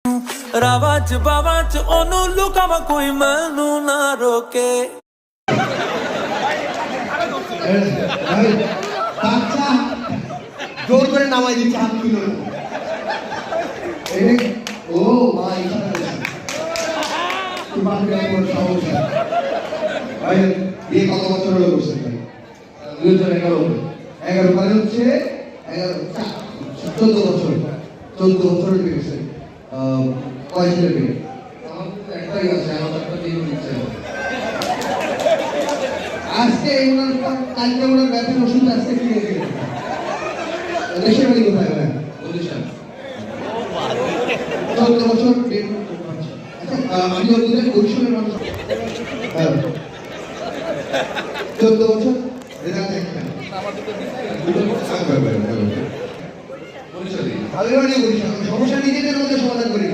रावाच बावाच ओनू लुकावा कोई मैनू ना रोके। বাচ্চা জোর করে নামাই দিচ্ছে হাত তুলো ও মা ইশারা তুই বাপরে কোন সমস্যা ভাই বিয়ে কত বছর হলো করছেন ভাই 2011 মানে হচ্ছে 14 বছর পেয়েছে কয় ছেলে পেয়ে আমার তো একটাই আছে আমার একটা দিন নিচ্ছে আজকে ওনার কালকে ওনার ব্যথার ওষুধ আজকে কিনে দিল দেশের বাড়ি কোথায় ভাই বরিশাল 14 বছর আচ্ছা আমি ওদের বরিশালের মানুষ 14 বছর রেজাল্ট একটা বরিশাল সমস্যা নিজেদের মধ্যে সমাধান করি।